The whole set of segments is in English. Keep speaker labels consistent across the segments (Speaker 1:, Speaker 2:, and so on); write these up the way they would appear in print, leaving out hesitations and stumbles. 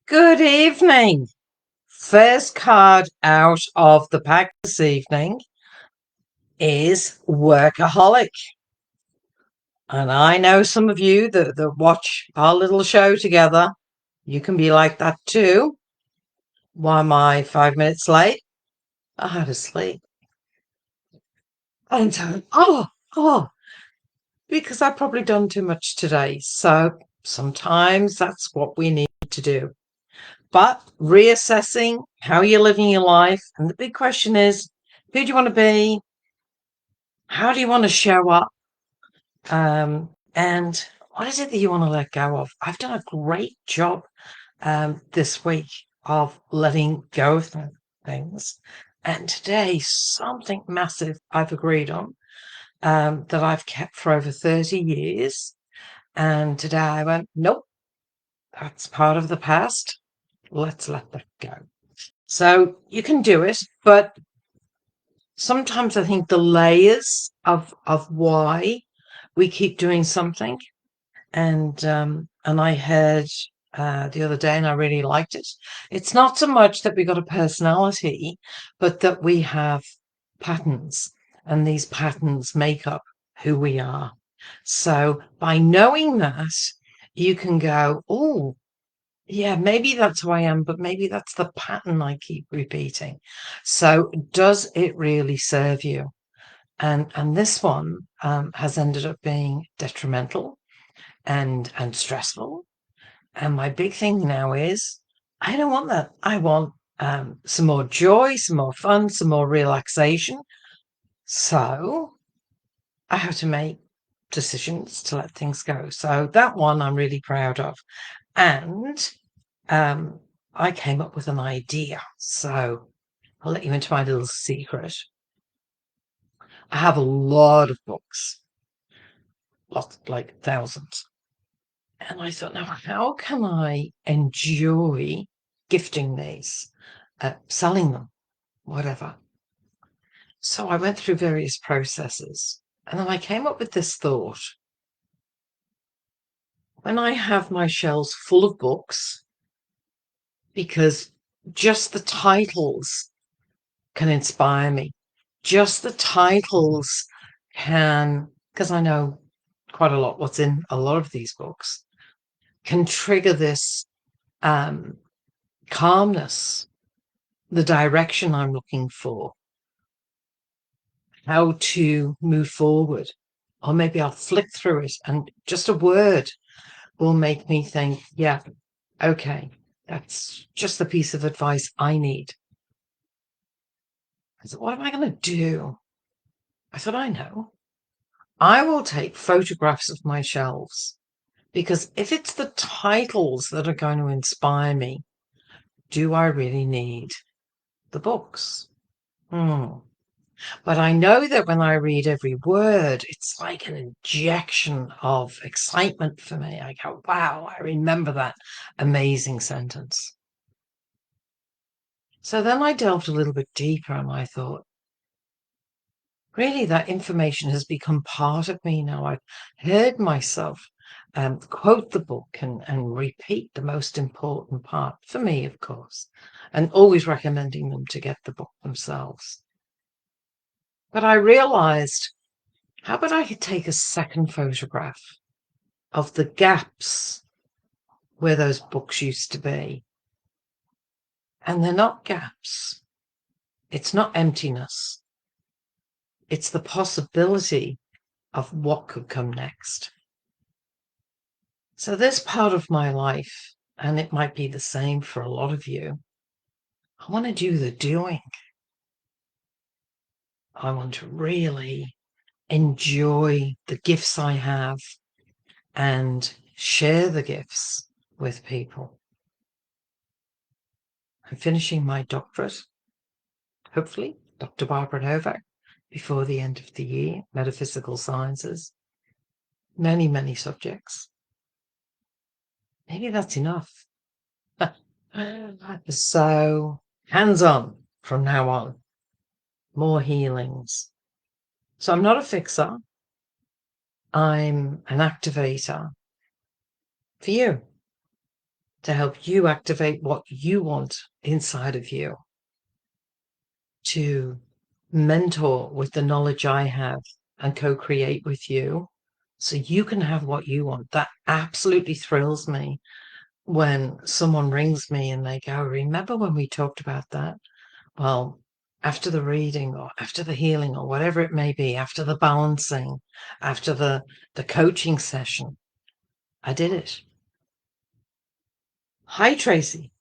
Speaker 1: Good evening. First card out of the pack this evening is Workaholic. And I know some of you that watch our little show together, you can be like that too. Why am I 5 minutes late? I had to sleep. And because I've probably done too much today. So sometimes that's what we need to do. But reassessing how you're living your life. And the big question is, who do you want to be? How do you want to show up? And what is it that you want to let go of? I've done a great job this week of letting go of things. And today, something massive I've agreed on that I've kept for over 30 years. And today I went, nope, that's part of the past. Let's let that go. So you can do it, but sometimes I think the layers of why we keep doing something, and I heard the other day, and I really liked it. It's not so much that we got a personality, but that we have patterns, and these patterns make up who we are. So by knowing that, you can go, oh, yeah, maybe that's who I am, but maybe that's the pattern I keep repeating. So does it really serve you? And this one has ended up being detrimental and stressful. And my big thing now is I don't want that. I want some more joy, some more fun, some more relaxation. So I have to make decisions to let things go. So that one I'm really proud of. And I came up with an idea. So I'll let you into my little secret. I have a lot of books, lots, like thousands. And I thought, now, how can I enjoy gifting these, selling them, whatever? So I went through various processes. And then I came up with this thought. When I have my shelves full of books, because just the titles can inspire me. Just the titles can, because I know quite a lot what's in a lot of these books, can trigger this calmness, the direction I'm looking for, how to move forward. Or maybe I'll flick through it and just a word will make me think, yeah, okay, that's just the piece of advice I need. I said, what am I going to do? I thought, I know. I will take photographs of my shelves, because if it's the titles that are going to inspire me, do I really need the books? But I know that when I read every word, it's like an injection of excitement for me. I go, wow, I remember that amazing sentence. So then I delved a little bit deeper and I thought, really, that information has become part of me now. I've heard myself quote the book and repeat the most important part, for me, of course, and always recommending them to get the book themselves. But I realized, how about I could take a second photograph of the gaps where those books used to be? And they're not gaps. It's not emptiness. It's the possibility of what could come next. So this part of my life, and it might be the same for a lot of you, I want to do the doing. I want to really enjoy the gifts I have and share the gifts with people. I'm finishing my doctorate, hopefully, Dr. Barbara Novak, before the end of the year, metaphysical sciences, many, many subjects. Maybe that's enough. So hands-on from now on, more healings. So I'm not a fixer. I'm an activator for you. to help you activate what you want inside of you, to mentor with the knowledge I have and co-create with you so you can have what you want. That absolutely thrills me when someone rings me and they go, remember when we talked about that? Well, after the reading or after the healing or whatever it may be, after the balancing, after the coaching session, I did it. Hi, Tracy.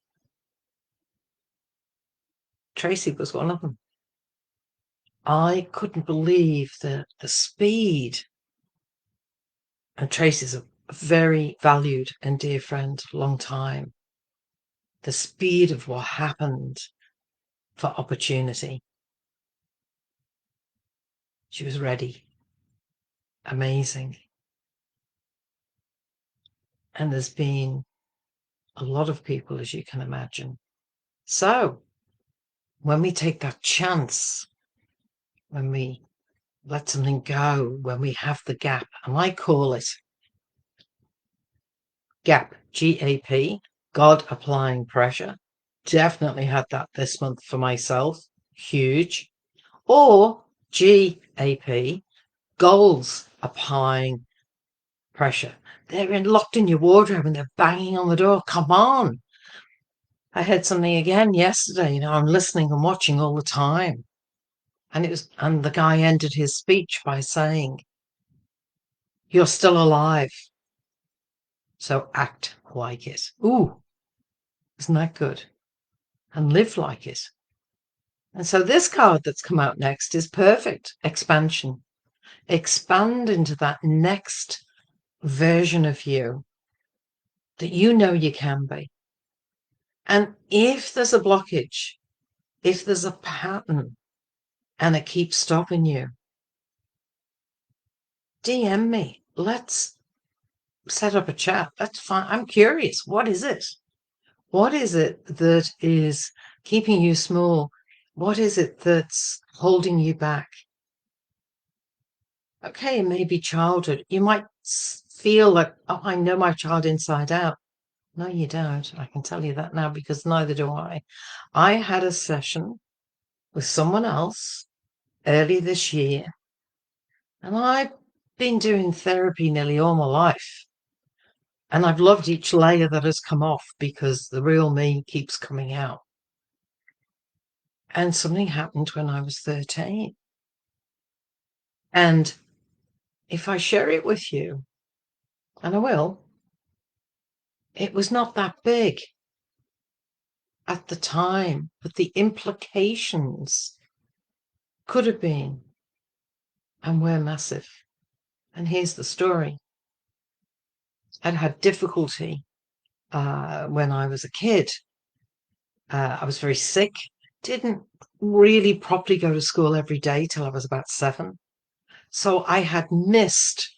Speaker 1: Tracy was one of them. I couldn't believe the speed. And Tracy's a very valued and dear friend, long time. The speed of what happened for opportunity. She was ready. Amazing. And there's been a lot of people, as you can imagine. So when we take that chance, when we let something go, when we have the gap, and I call it gap, GAP, God applying pressure. Definitely had that this month for myself. Huge. Or GAP, goals applying pressure. They're locked in your wardrobe and they're banging on the door. Come on. I had something again yesterday. I'm listening and watching all the time. And the guy ended his speech by saying, you're still alive. So act like it. Ooh, isn't that good? And live like it. And so this card that's come out next is perfect. Expansion. Expand into that next version of you that you know you can be. And if there's a blockage, if there's a pattern and it keeps stopping you, DM me. Let's set up a chat. That's fine. I'm curious. What is it? What is it that is keeping you small? What is it that's holding you back? Okay, maybe childhood. You might feel like, oh, I know my child inside out. No, you don't. I can tell you that now because neither do I. I had a session with someone else early this year, and I've been doing therapy nearly all my life. And I've loved each layer that has come off because the real me keeps coming out. And something happened when I was 13. And if I share it with you, and I will, it was not that big at the time, but the implications could have been and were massive. And here's the story. I'd had difficulty when I was a kid. I was very sick, didn't really properly go to school every day till I was about 7. So I had missed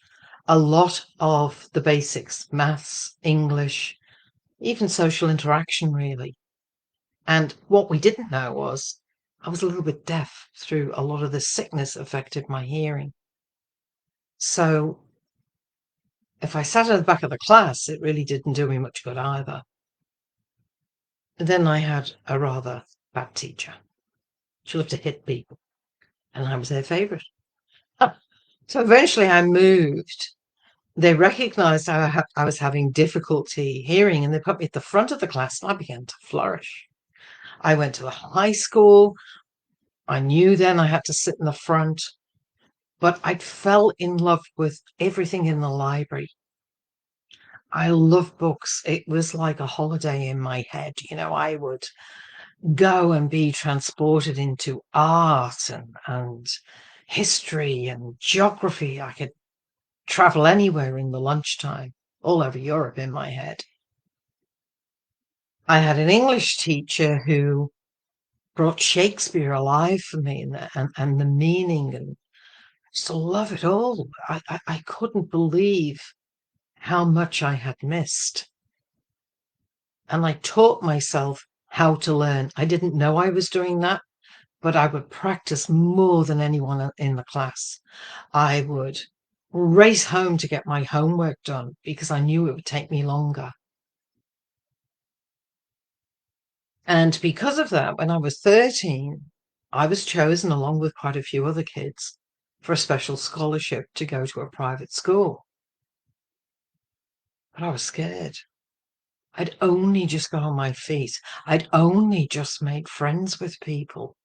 Speaker 1: a lot of the basics, maths, English, even social interaction, really. And what we didn't know was I was a little bit deaf through a lot of the sickness affected my hearing. So if I sat at the back of the class, it really didn't do me much good either. Then I had a rather bad teacher. She loved to hit people, and I was their favourite. So eventually I moved. They recognised I was having difficulty hearing, and they put me at the front of the class, and I began to flourish. I went to the high school. I knew then I had to sit in the front, but I fell in love with everything in the library. I love books. It was like a holiday in my head. I would go and be transported into art and history and geography. I could travel anywhere in the lunchtime, all over Europe in my head. I had an English teacher who brought Shakespeare alive for me and the meaning, and I used to love it all. I couldn't believe how much I had missed. And I taught myself how to learn. I didn't know I was doing that, but I would practice more than anyone in the class. I would race home to get my homework done because I knew it would take me longer. And because of that, when I was 13, I was chosen, along with quite a few other kids, for a special scholarship to go to a private school. But I was scared. I'd only just got on my feet. I'd only just made friends with people.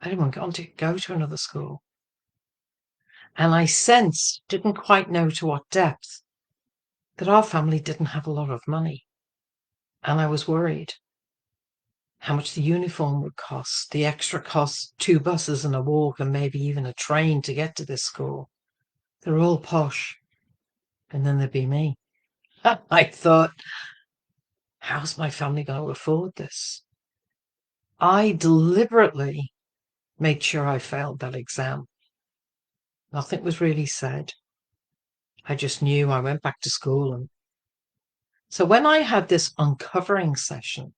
Speaker 1: I didn't want to go to another school. And I sensed, didn't quite know to what depth, that our family didn't have a lot of money. And I was worried how much the uniform would cost, the extra cost, 2 buses and a walk and maybe even a train to get to this school. They're all posh. And then there'd be me. I thought, how's my family going to afford this? I deliberately made sure I failed that exam. Nothing was really said. I just knew. I went back to school. And so when I had this uncovering session,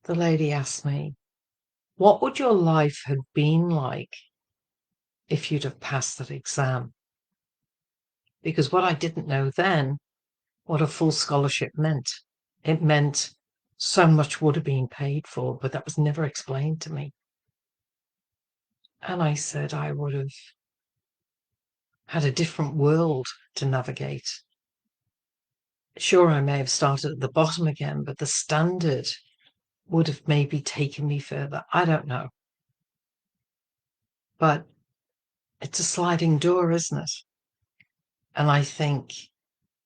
Speaker 1: the lady asked me, what would your life have been like if you'd have passed that exam? Because what I didn't know then, what a full scholarship meant. It meant so much would have been paid for, but that was never explained to me. And I said I would have had a different world to navigate. Sure, I may have started at the bottom again, but the standard would have maybe taken me further. I don't know. But it's a sliding door, isn't it? And I think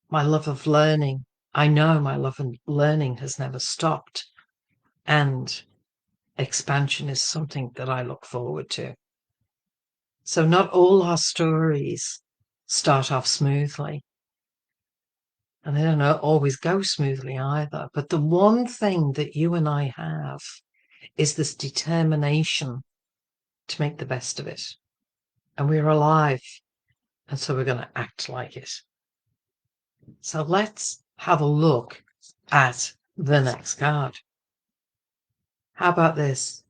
Speaker 1: my love of learning, I know my love of learning has never stopped. And expansion is something that I look forward to. So not all our stories start off smoothly. And they don't always go smoothly either. But the one thing that you and I have is this determination to make the best of it. And we're alive. And so we're going to act like it. So let's have a look at the next card. How about this?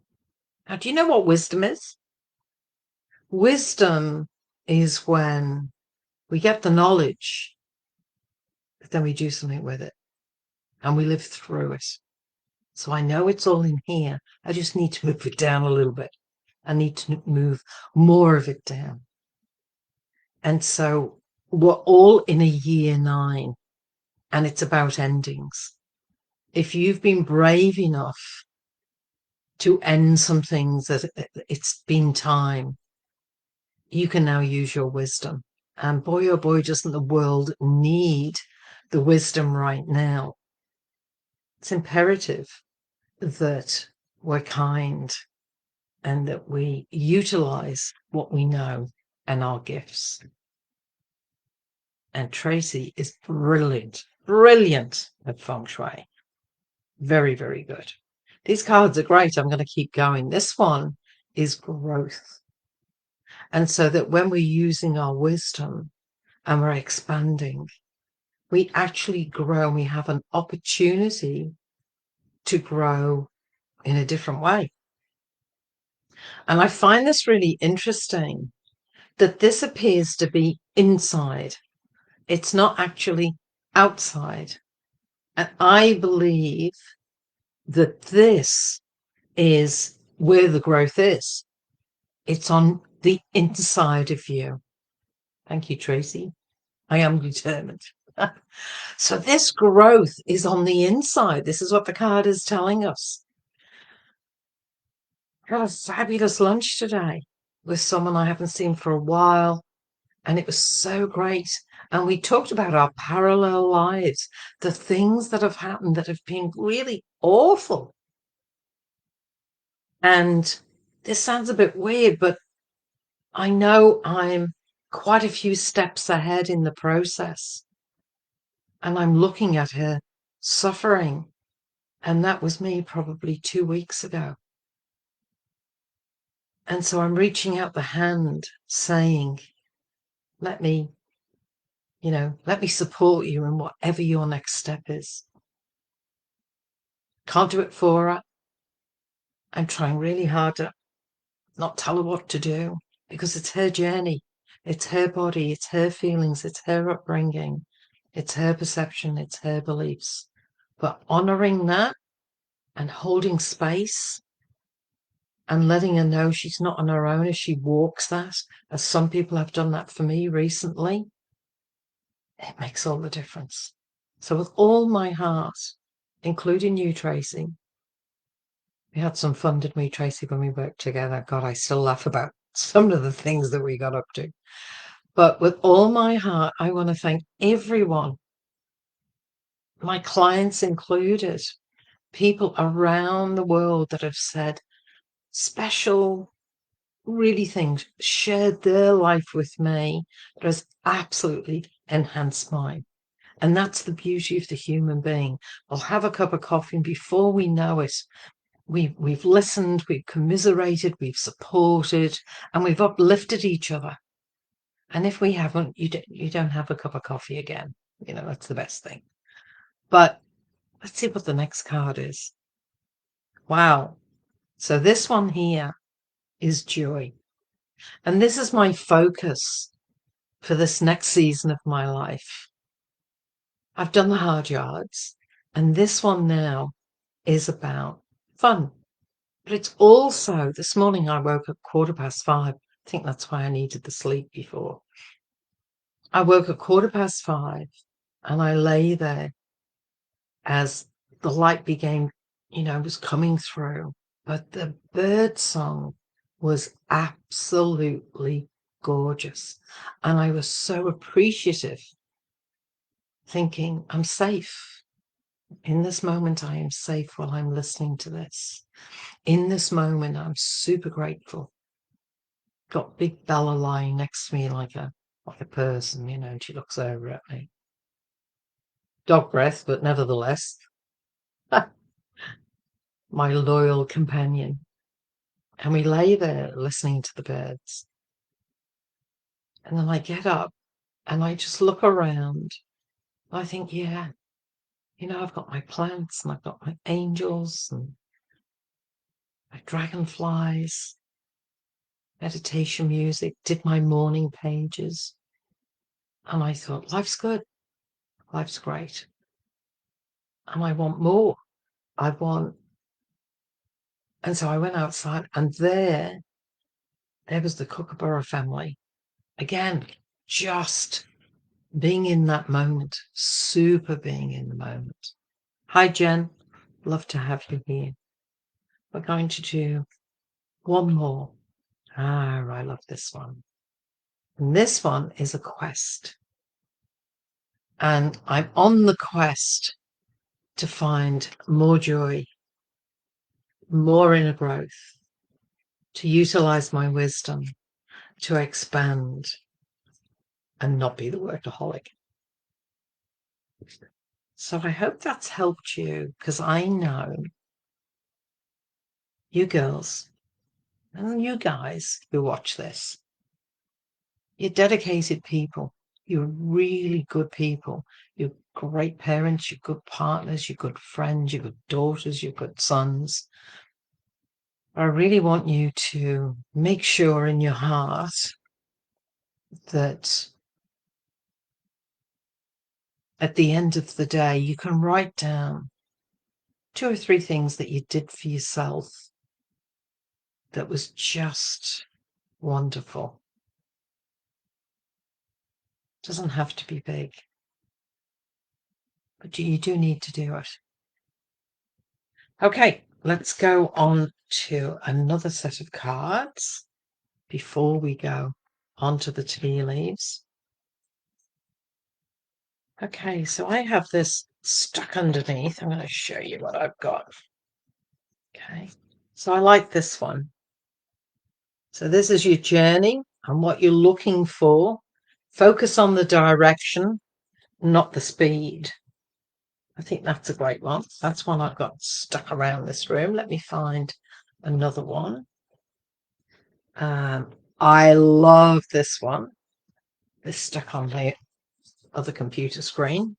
Speaker 1: Now, do you know what wisdom is? Wisdom is when we get the knowledge, but then we do something with it and we live through it. So I know it's all in here. I just need to move it down a little bit. I need to move more of it down. And so we're all in a year 9, and it's about endings. If you've been brave enough to end some things that it's been time, you can now use your wisdom. And boy, oh boy, doesn't the world need the wisdom right now. It's imperative that we're kind and that we utilize what we know and our gifts. And Tracy is brilliant at feng shui. Very, very good. These cards are great. I'm going to keep going. This one is growth. And so that when we're using our wisdom and we're expanding, we actually grow and we have an opportunity to grow in a different way. And I find this really interesting that this appears to be inside. It's not actually outside. And I believe that this is where the growth is. It's on the inside of you. Thank you, Tracy. I am determined. So this growth is on the inside. This is what the card is telling us. I had a fabulous lunch today with someone I haven't seen for a while, and it was so great. And we talked about our parallel lives, the things that have happened that have been really awful. And this sounds a bit weird, but I know I'm quite a few steps ahead in the process. And I'm looking at her suffering. And that was me probably 2 weeks ago. And so I'm reaching out the hand saying, let me support you in whatever your next step is. Can't do it for her. I'm trying really hard to not tell her what to do because it's her journey. It's her body. It's her feelings. It's her upbringing. It's her perception. It's her beliefs. But honoring that and holding space and letting her know she's not on her own as she walks that, as some people have done that for me recently, it makes all the difference. So with all my heart, including you, Tracy, we had some fun, didn't we, Tracy, when we worked together? God, I still laugh about some of the things that we got up to. But with all my heart, I want to thank everyone, my clients included, people around the world that have said special, really things, shared their life with me that has absolutely enhanced mine. And that's the beauty of the human being. We'll have a cup of coffee, and before we know it, we've listened, we've commiserated, we've supported, and we've uplifted each other. And if we haven't, you don't have a cup of coffee again. You know, that's the best thing. But let's see what the next card is. Wow. So this one here is joy. And this is my focus for this next season of my life. I've done the hard yards, and this one now is about fun. But it's also, this morning I woke up 5:15. I think that's why I needed the sleep before. I woke up 5:15 and I lay there as the light began, was coming through. But the bird song was absolutely gorgeous. And I was so appreciative, thinking, I'm safe. In this moment, I am safe while I'm listening to this. In this moment, I'm super grateful. Got big Bella lying next to me like a person, and she looks over at me. Dog breath, but nevertheless, my loyal companion. And we lay there listening to the birds. And then I get up and I just look around. I think, yeah, I've got my plants and I've got my angels and my dragonflies, meditation music, did my morning pages. And I thought, life's good. Life's great. And I want more. And so I went outside, and there was the Kookaburra family. Again, just being in that moment, super being in the moment. Hi, Jen. Love to have you here. We're going to do one more. I love this one. And this one is a quest. And I'm on the quest to find more joy, more inner growth, to utilize my wisdom, to expand, and not be the workaholic. So I hope that's helped you, because I know you girls and you guys who watch this, you're dedicated people. You're really good people. You're great parents, you're good partners, you're good friends, you're good daughters, you're good sons. I really want you to make sure in your heart that at the end of the day, you can write down 2 or 3 things that you did for yourself that was just wonderful. It doesn't have to be big, but you do need to do it. Okay, let's go on to another set of cards before we go onto the tea leaves. Okay, so I have this stuck underneath. I'm going to show you what I've got. Okay, so I like this one. So this is your journey and what you're looking for. Focus on the direction, not the speed. I think that's a great one. That's one I've got stuck around this room. Let me find another one. I love this one. It's stuck on the other computer screen.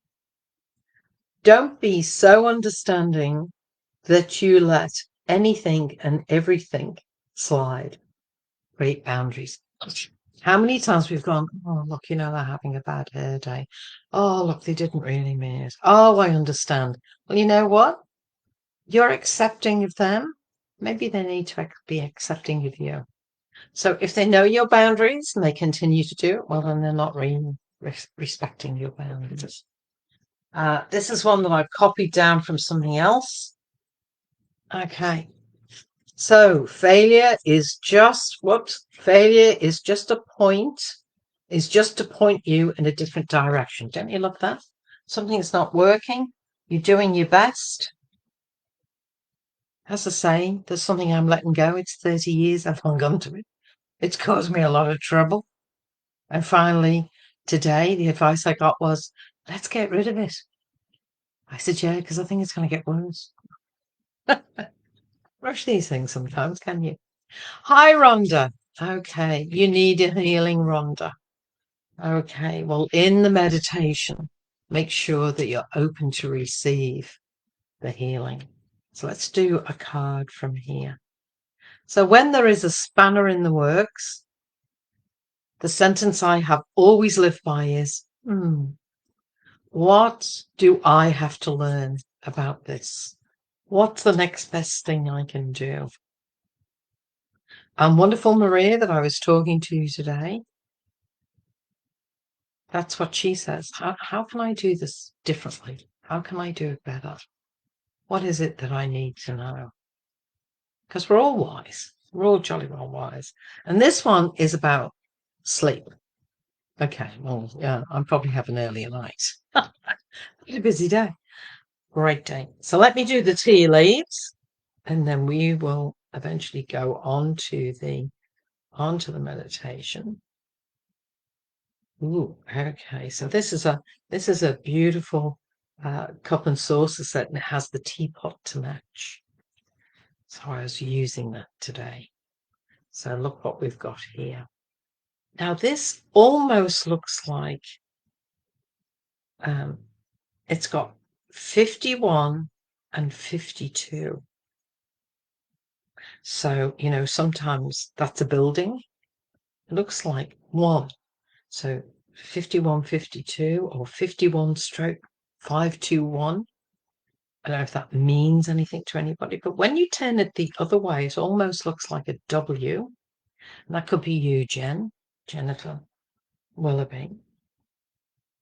Speaker 1: Don't be so understanding that you let anything and everything slide. Great boundaries. How many times we've gone, oh, look, they're having a bad hair day. Oh, look, they didn't really mean it. Oh, I understand. Well, you know what? You're accepting of them. Maybe they need to be accepting of you. So if they know your boundaries and they continue to do it, well, then they're not really respecting your boundaries. This is one that I've copied down from something else. Okay. So failure is just what? Failure is just a point, is just to point you in a different direction. Don't you love that? Something's not working. You're doing your best. As I say, there's something I'm letting go. It's 30 years I've hung on to it. It's caused me a lot of trouble. And finally, today, the advice I got was, let's get rid of it. I said, yeah, because I think it's going to get worse. Rush these things sometimes, can you? Hi, Rhonda. Okay, you need a healing, Rhonda. Okay, well, in the meditation, make sure that you're open to receive the healing. So let's do a card from here. So when there is a spanner in the works, the sentence I have always lived by is, what do I have to learn about this? What's the next best thing I can do? And wonderful Maria that I was talking to today, that's what she says. How can I do this differently? How can I do it better? What is it that I need to know? Because we're all wise. We're all jolly well wise. And this one is about sleep. Okay, well, yeah, I'm probably having an earlier night. It's a busy day. Great day. So let me do the tea leaves, and then we will eventually go on to the meditation. Ooh, okay. So this is a beautiful cup and saucer set, and it has the teapot to match. So I was using that today. So look what we've got here. Now this almost looks like it's got 51 and 52. So, sometimes that's a building. It looks like one. So 51, 52 or 51 stroke 521. I don't know if that means anything to anybody, but when you turn it the other way, it almost looks like a W. And that could be you, Jennifer Willoughby.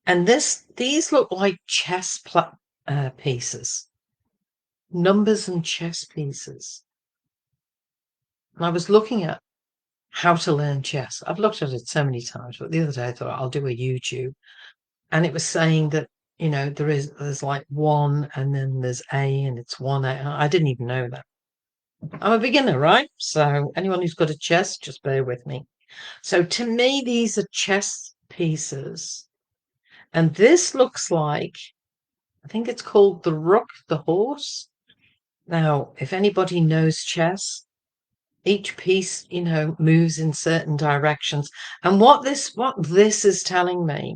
Speaker 1: And these look like chess pieces, numbers and chess pieces. And I was looking at how to learn chess. I've looked at it so many times, but the other day I thought I'll do a YouTube, and it was saying that there's like one, and then there's A, and it's 1A. I didn't even know that. I'm a beginner, right? So anyone who's got a chess, just bear with me. So to me, these are chess pieces, and this looks like, I think it's called the rook, the horse. Now, if anybody knows chess, each piece, moves in certain directions. And what this is telling me,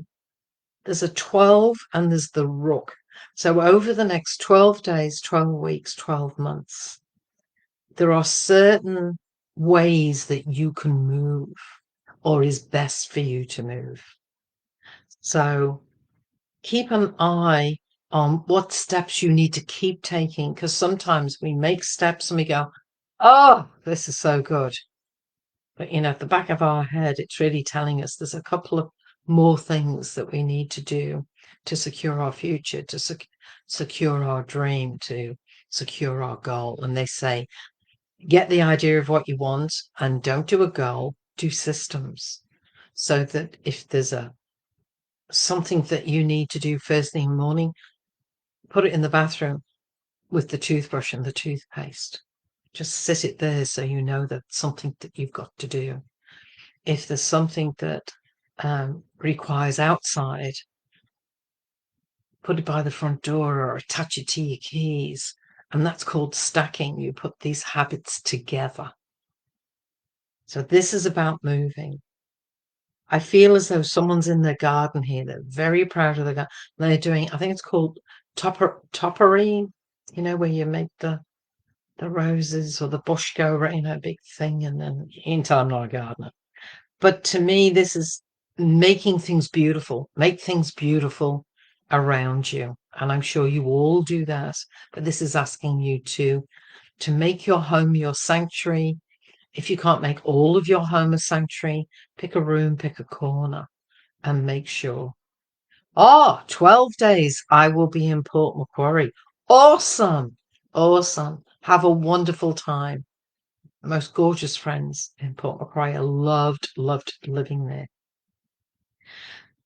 Speaker 1: there's a 12 and there's the rook. So over the next 12 days, 12 weeks, 12 months, there are certain ways that you can move, or is best for you to move. So keep an eye on what steps you need to keep taking, because sometimes we make steps and we go, oh, this is so good. But, at the back of our head, it's really telling us there's a couple of more things that we need to do to secure our future, to secure our dream, to secure our goal. And they say, get the idea of what you want and don't do a goal, do systems. So that if there's something that you need to do first thing in the morning, put it in the bathroom with the toothbrush and the toothpaste. Just sit it there so you know that's something that you've got to do. If there's something that requires outside, put it by the front door or attach it to your keys. And that's called stacking. You put these habits together. So this is about moving. I feel as though someone's in their garden here. They're very proud of their garden. They're doing, I think it's called toppery, where you make the roses or the bush go around a big thing. And then you can tell I'm not a gardener. But to me, this is making things beautiful. Make things beautiful around you. And I'm sure you all do that. But this is asking you to make your home your sanctuary. If you can't make all of your home a sanctuary, pick a room, pick a corner, and make sure. Oh, 12 days I will be in Port Macquarie. Awesome. Awesome. Have a wonderful time. Most gorgeous friends in Port Macquarie. I loved living there.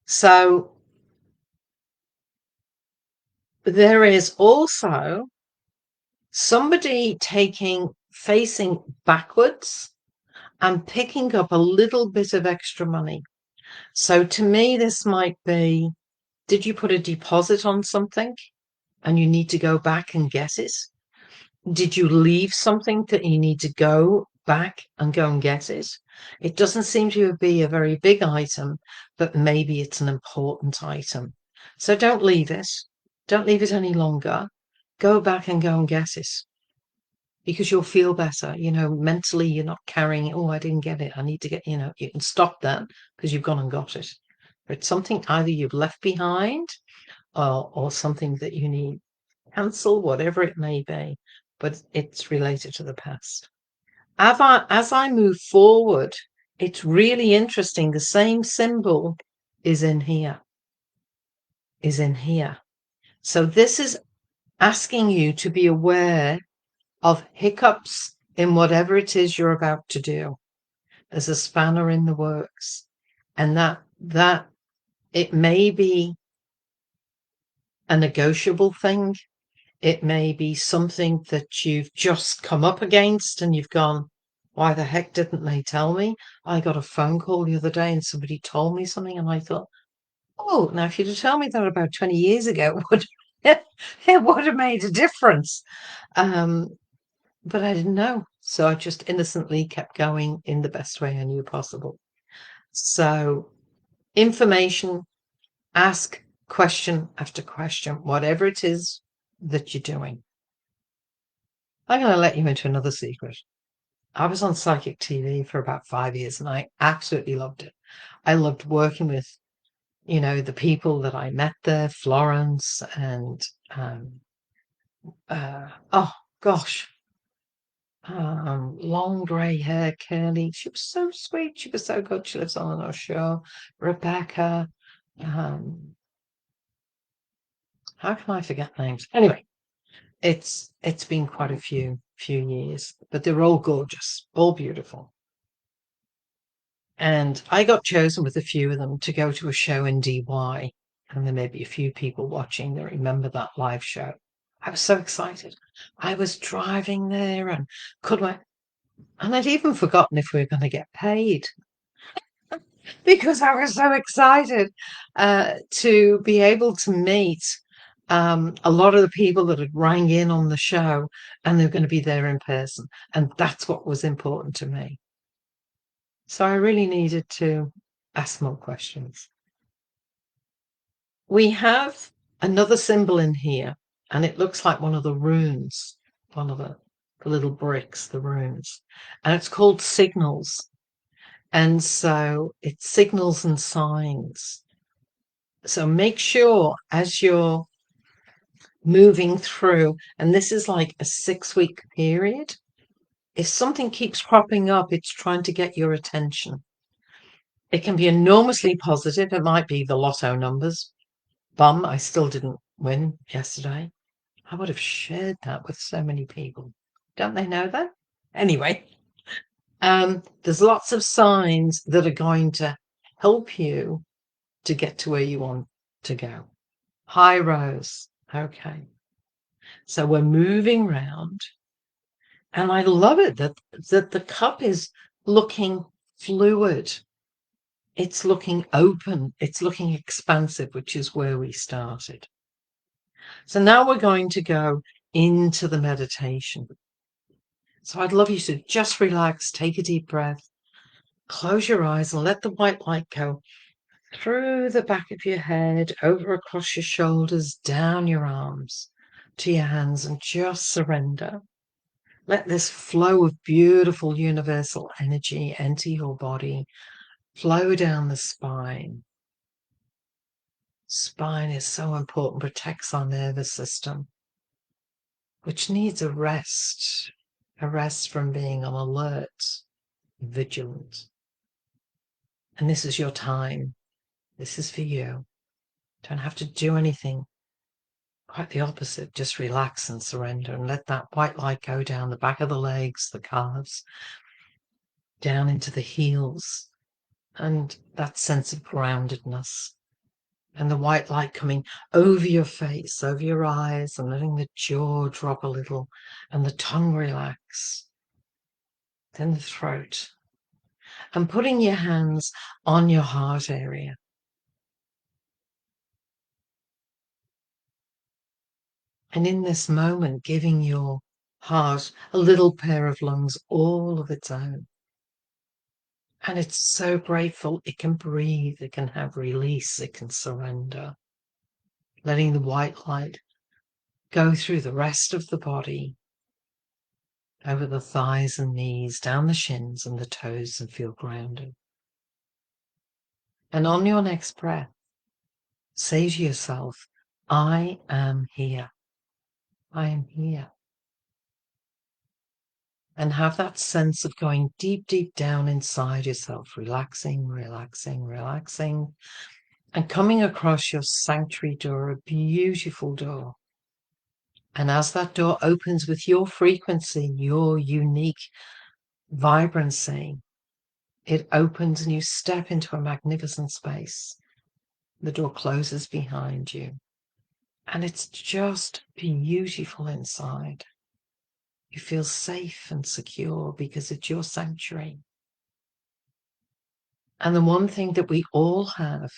Speaker 1: So there is also somebody facing backwards and picking up a little bit of extra money. So to me, this might be, did you put a deposit on something and you need to go back and get it? Did you leave something that you need to go back and go and get it? It doesn't seem to be a very big item, but maybe it's an important item. So don't leave it. Don't leave it any longer. Go back and go and get it because you'll feel better. Mentally, you're not carrying, oh, I didn't get it. I need to get, you can stop that because you've gone and got it. But it's something either you've left behind or something that you need cancel, whatever it may be, but it's related to the past. As I move forward, it's really interesting. The same symbol is in here. So this is asking you to be aware of hiccups in whatever it is you're about to do. There's a spanner in the works, and that it may be a negotiable thing. It may be something that you've just come up against and you've gone, why the heck didn't they tell me? I got a phone call the other day and somebody told me something and I thought, oh, now if you'd have told me that about 20 years ago, it would have made a difference. But I didn't know. So I just innocently kept going in the best way I knew possible. So information, ask question after question, whatever it is that you're doing. I'm going to let you into another secret. I was on psychic TV for about 5 years and I absolutely loved it. I loved working with, the people that I met there, Florence and, oh gosh, long grey hair, curly. She was so sweet. She was so good. She lives on our show. Rebecca. How can I forget names? Anyway, it's been quite a few years, but they're all gorgeous, all beautiful. And I got chosen with a few of them to go to a show in DY. And there may be a few people watching that remember that live show. I was so excited. I was driving there and and I'd even forgotten if we were going to get paid because I was so excited to be able to meet a lot of the people that had rang in on the show and they're going to be there in person. And that's what was important to me. So I really needed to ask more questions. We have another symbol in here, and it looks like one of the runes, one of the little bricks, the runes, and it's called signals. And so it's signals and signs. So make sure as you're moving through, and this is like a 6-week period, if something keeps cropping up, it's trying to get your attention. It can be enormously positive. It might be the lotto numbers. Bum, I still didn't win yesterday. I would have shared that with so many people. Don't they know that? Anyway, there's lots of signs that are going to help you to get to where you want to go. Hi, Rose. Okay. So we're moving round. And I love it that the cup is looking fluid. It's looking open. It's looking expansive, which is where we started. So now we're going to go into the meditation. So I'd love you to just relax, take a deep breath, close your eyes and let the white light go through the back of your head, over across your shoulders, down your arms to your hands, and just surrender. Let this flow of beautiful universal energy enter your body, flow down the spine. Spine is so important, protects our nervous system, which needs a rest from being on alert, vigilant. And this is your time. This is for you. Don't have to do anything. Quite the opposite. Just relax and surrender and let that white light go down the back of the legs, the calves, down into the heels, and that sense of groundedness. And the white light coming over your face, over your eyes, and letting the jaw drop a little and the tongue relax. Then the throat. And putting your hands on your heart area. And in this moment, giving your heart a little pair of lungs all of its own. And it's so grateful. It can breathe, it can have release, it can surrender. Letting the white light go through the rest of the body, over the thighs and knees, down the shins and the toes, and feel grounded. And on your next breath, say to yourself, I am here. I am here. And have that sense of going deep, deep down inside yourself, relaxing, relaxing, relaxing, and coming across your sanctuary door, a beautiful door. And as that door opens with your frequency, your unique vibrancy, it opens and you step into a magnificent space. The door closes behind you. And it's just beautiful inside. You feel safe and secure because it's your sanctuary. And the one thing that we all have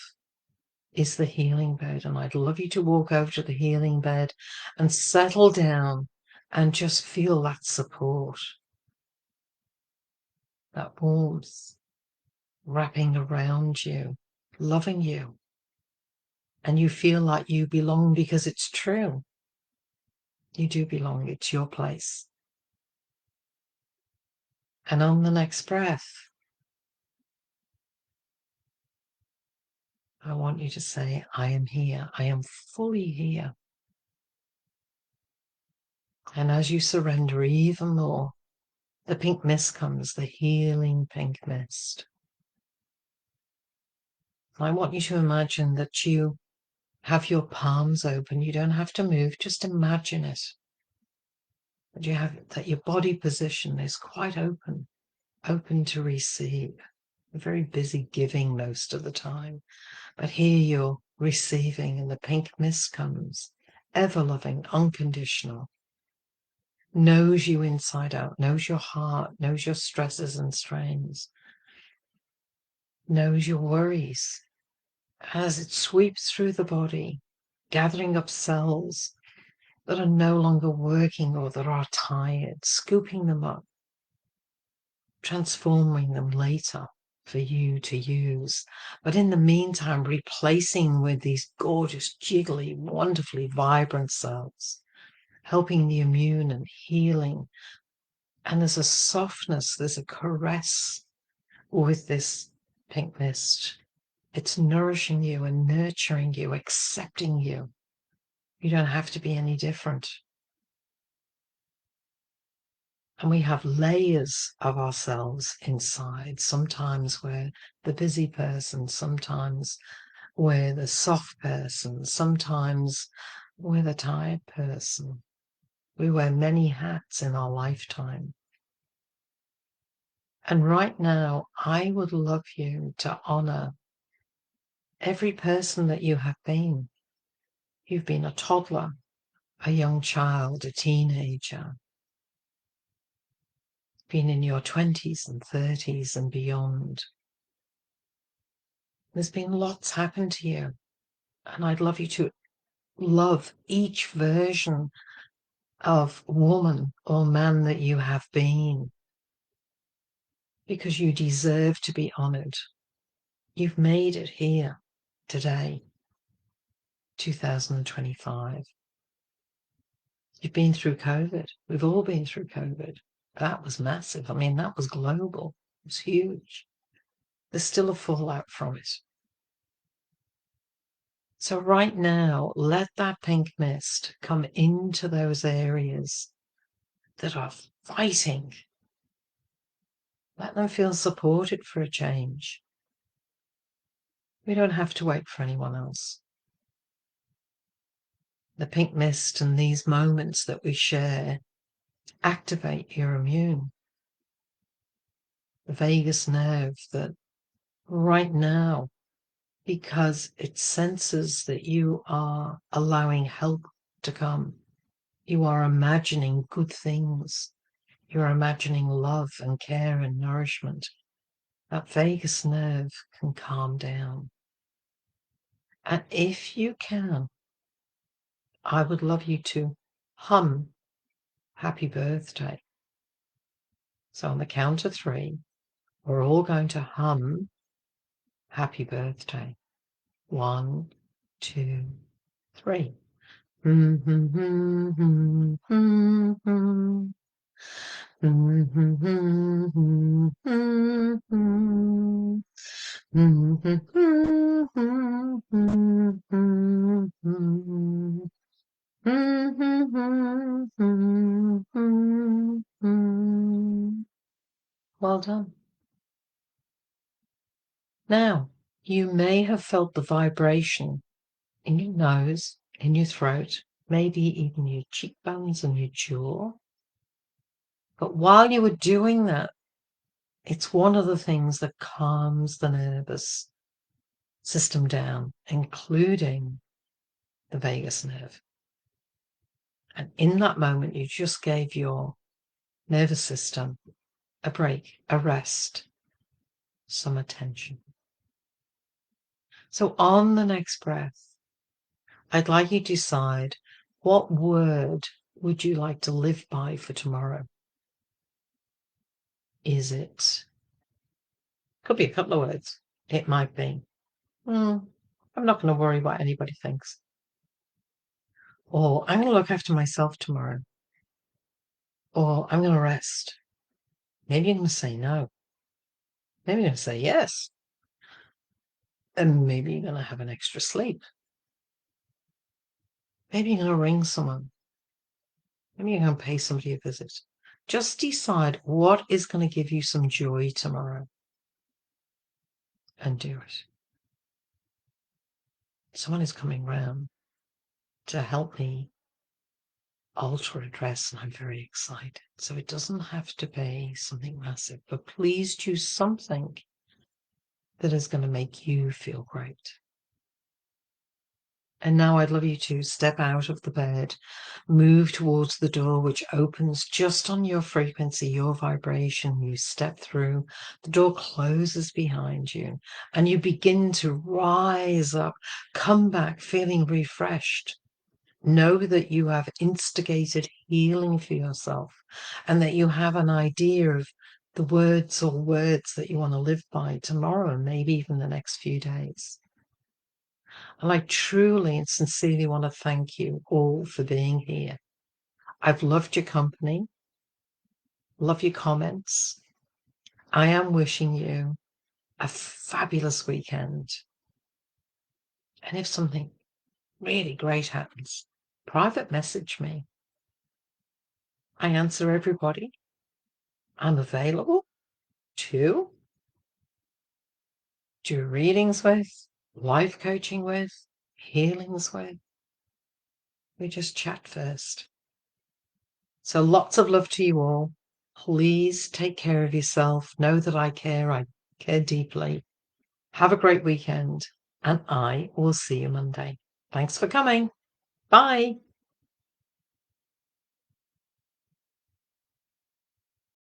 Speaker 1: is the healing bed. And I'd love you to walk over to the healing bed and settle down and just feel that support, that warmth wrapping around you, loving you. And you feel like you belong because it's true. You do belong. It's your place. And on the next breath, I want you to say, I am here. I am fully here. And as you surrender even more, the pink mist comes, the healing pink mist. I want you to imagine that you have your palms open. You don't have to move, just imagine it. That your body position is quite open to receive. You're very busy giving most of the time, but here you're receiving and the pink mist comes, ever loving, unconditional, knows you inside out, knows your heart, knows your stresses and strains, knows your worries. As it sweeps through the body, gathering up cells that are no longer working or that are tired, scooping them up, transforming them later for you to use. But in the meantime, replacing with these gorgeous, jiggly, wonderfully vibrant cells, helping the immune and healing. And there's a softness, there's a caress with this pink mist. It's nourishing you and nurturing you, accepting you. You don't have to be any different. And we have layers of ourselves inside. Sometimes we're the busy person, sometimes we're the soft person, sometimes we're the tired person. We wear many hats in our lifetime. And right now, I would love you to honor every person that you have been. You've been a toddler, a young child, a teenager, been in your 20s and 30s and beyond. There's been lots happen to you, and I'd love you to love each version of woman or man that you have been, because you deserve to be honored. You've made it here today, 2025. You've been through COVID. We've all been through COVID. That was massive. I mean, that was global. It was huge. There's still a fallout from it. So right now, let that pink mist come into those areas that are fighting. Let them feel supported for a change. We don't have to wait for anyone else. The pink mist and these moments that we share activate your immune, the vagus nerve that right now, because it senses that you are allowing help to come. You are imagining good things. You're imagining love and care and nourishment. That vagus nerve can calm down. And if you can, I would love you to hum happy birthday. So on the count of 3, we're all going to hum happy birthday. 1, 2, 3. Well done. Now, you may have felt the vibration in your nose, in your throat, maybe even your cheekbones and your jaw. But while you were doing that, it's one of the things that calms the nervous system down, including the vagus nerve. And in that moment, you just gave your nervous system a break, a rest, some attention. So on the next breath, I'd like you to decide, what word would you like to live by for tomorrow? Is it, could be a couple of words. It might be, I'm not going to worry what anybody thinks. Or I'm going to look after myself tomorrow. Or I'm going to rest. Maybe you're going to say no. Maybe you're going to say yes. And maybe you're going to have an extra sleep. Maybe you're going to ring someone. Maybe you're going to pay somebody a visit. Just decide what is going to give you some joy tomorrow and do it. Someone is coming round to help me alter a dress, and I'm very excited. So it doesn't have to be something massive, but please choose something that is going to make you feel great. And now I'd love you to step out of the bed, move towards the door, which opens just on your frequency, your vibration. You step through, the door closes behind you, and you begin to rise up, come back feeling refreshed. Know that you have instigated healing for yourself, and that you have an idea of the words or words that you want to live by tomorrow, and maybe even the next few days. And I truly and sincerely want to thank you all for being here. I've loved your company, love your comments. I am wishing you a fabulous weekend. And if something really great happens, private message me. I answer everybody. I'm available to do readings with, life coaching with, healings with. We just chat first. So lots of love to you all. Please take care of yourself. Know that I care deeply. Have a great weekend, and I will see you Monday. Thanks for coming. Bye.